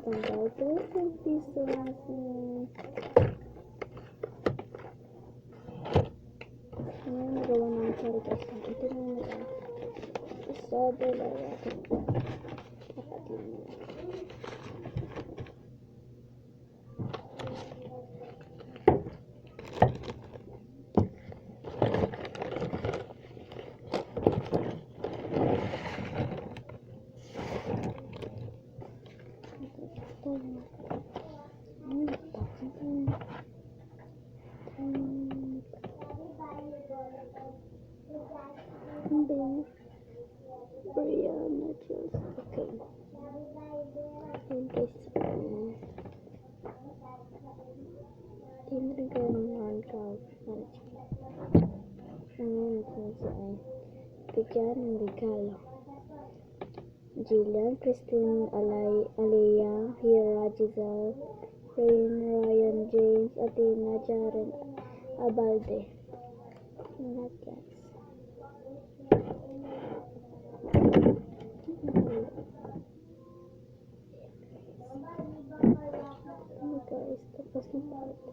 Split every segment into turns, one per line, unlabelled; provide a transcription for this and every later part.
tanggal 20 pesos. Ngayon, nagawa namin sorry guys. Ito na naman. Isa, dalawa. Apat lang. Hindi. Brianna Jules. Okay. Ayan guys. Hindi rin kayo ng handcraft. Ngayon ito ay bigyan ng regalo. Jillian, Christine, Alea, Hira, Giselle, Rain, Ryan, James, Athena, Jaren, Abalde. Lahat guys. Guys, tapos na pa ito.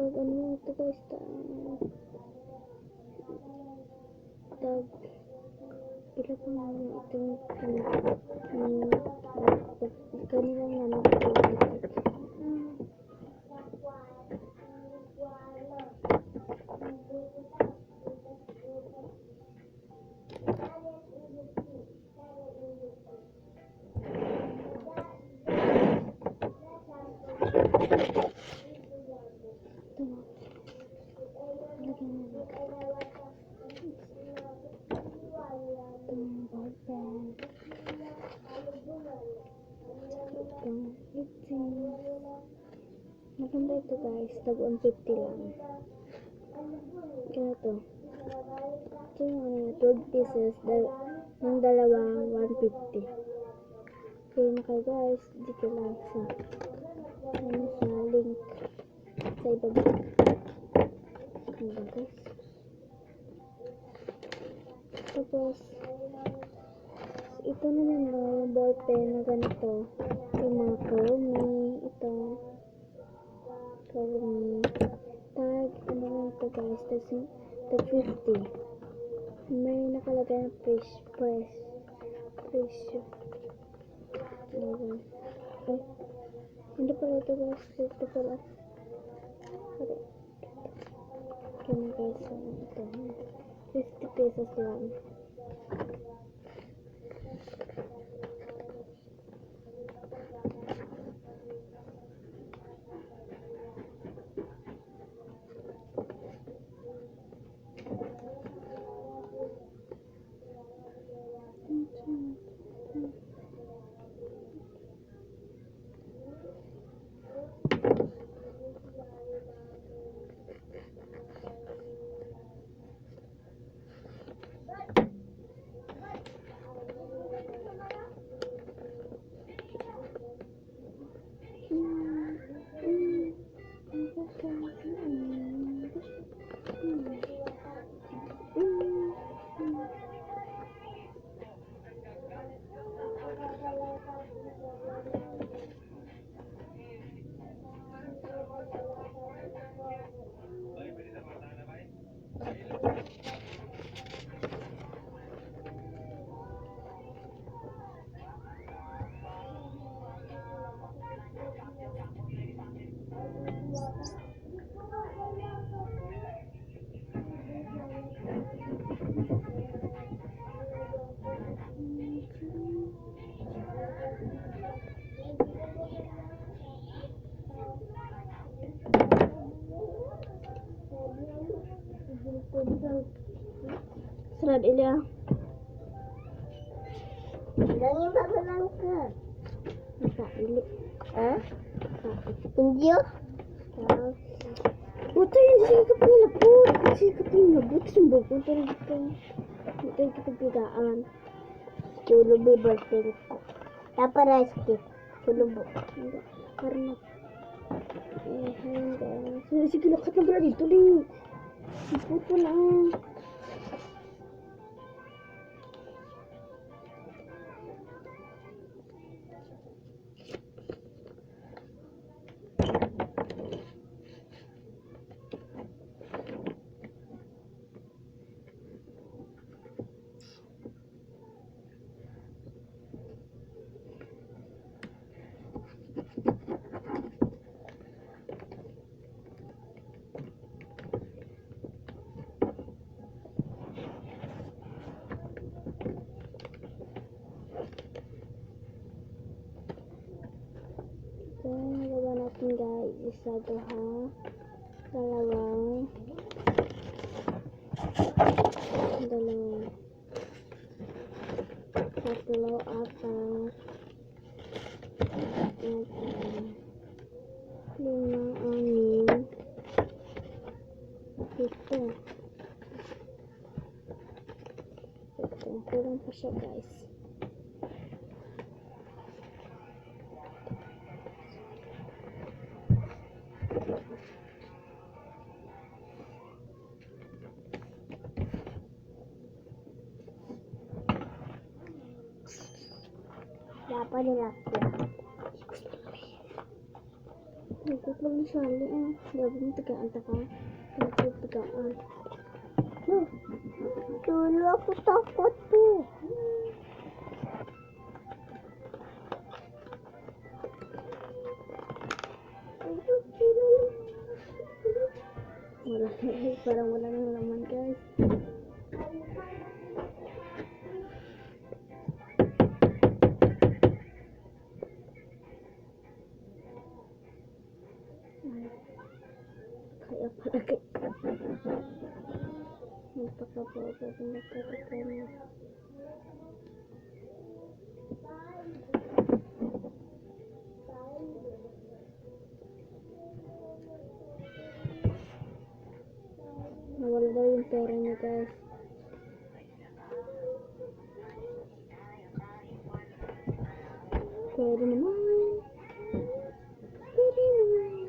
Ano ito guys, pila pa namin itong kanilang naman maganda ito guys, tag 150 lang. Kaya ito yung 12 pieces ng dalawang 150. Okay na kayo guys, dito lang sa link sa ibaba. Guys, tapos ito naman yung ball pen na ganito, yung mga Chromie, ito Chromie tag, ano lang ito guys, tag 50. May nakalagay ng presyo. Ay, hindi pala ito guys, ito pala. Kaya na guys, ito 50 pesos lang. Ili ah.
Lagi babalang ka.
Masa Ili.
Ha? Indio?
Buta yun siya kapilapot. Kasi kapilapot. Sumbog ko talaga ka. Buta yung kapagbigaan.
Chulubi boyfriend ko. Taparasti. Chulubo.
Hindi. Karna. Hindi. Sige, lakat na pala dito, Li. Puto na. So, nagawa natin guys. Isa, duha, dalawang, tatlo, apat, lima, anim, pito. Kulang pa siya guys.
Dapat nila ko.
Nagkot lang ni Charlie ah. Gabi mo tagaan ta ka. Nagkot tagaan.
Tulo ako takot po.
Wala parang wala nang laman guys. Kaya pala kayo. Magpakabawa pa rin nagkakaroon na. Nawala daw yung pera niya guys. Pwede naman. Pwede naman.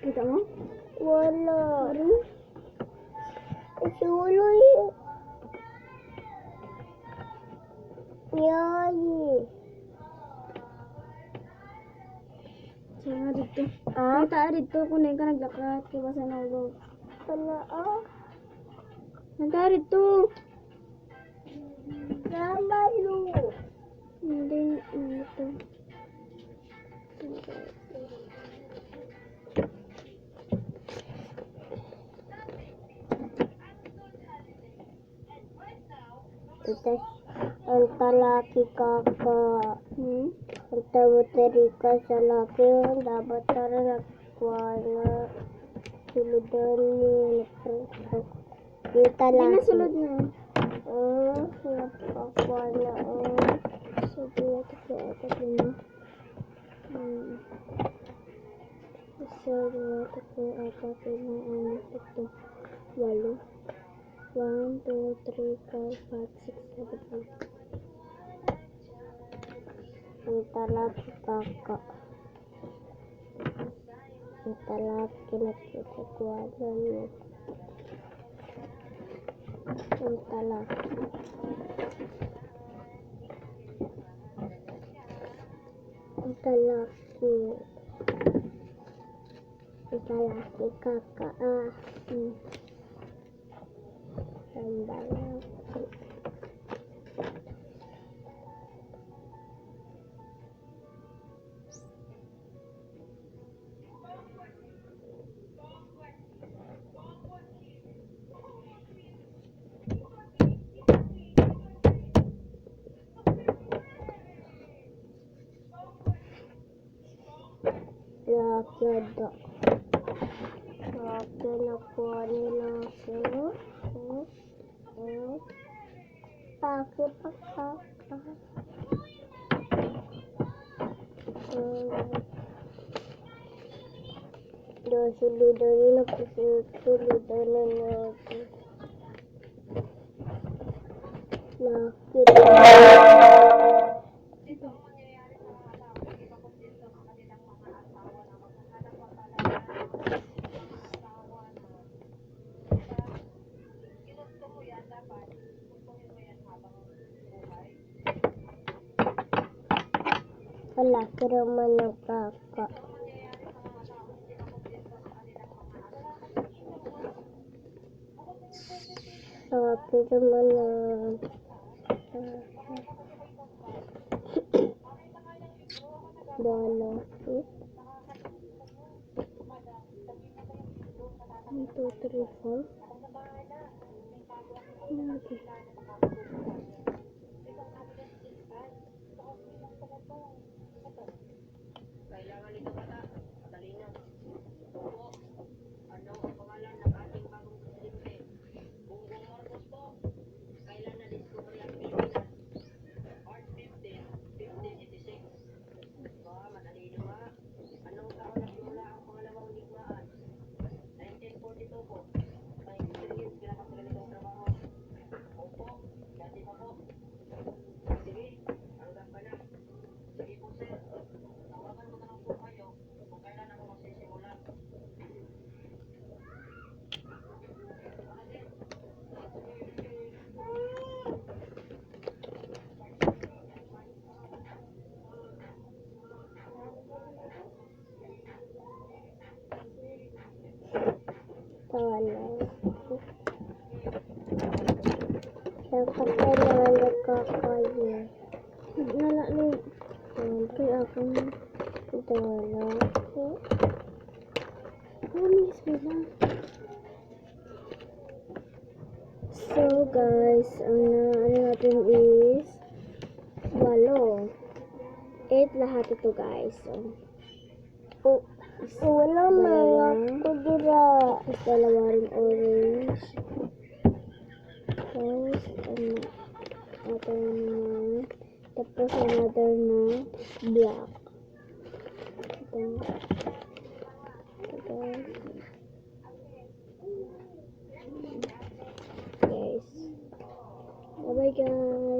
Kita mo?
Wala.
Ano?
Kasi wala yun. Yayi.
Siya nga dito.
Ah?
Kita dito kung ka naglakat. Kaya basa na ulo.
Wala ah.
Nagka dito.
Namalu.
Hindi. Ito.
Ito ang talaki kakak.
Hmm?
Ang tawatari ka sa laki. Dapat tara nakuha na. Suludan ni. Yung
Hindi na
talaki.
sulod na.
Nakuha na.
So, dua, tatlo, apat, lima. Isa, dua, tatlo, apat, lima, anim, pito, walo. 1, 2, 3, 4, 5, 6, 7, 8.
Ang talaki kakak. Ang talaki nakuha na niya. Ang talaki. Ang talaki. Ang talaki kakak. Ang talaki. Laki ada. Laki nakuha nila Bakit suludanin ako suludanan natin. Bakit? Wala, kiraman ng kaka. Kiraman ng dollar.
1, 2, 3, 4. Okay.
Dapat kailangan nagkakayo.
Nalalo. Kaya akong
Dollar.
promise mo lang. So guys, ang ano natin is 8. 8 lahat ito guys. So,
Wala mga ko dira.
tapos dalawa ring orange. Tapos, ito naman. Tapos another na black. Ito. Ito guys. Guys. Bye bye guys.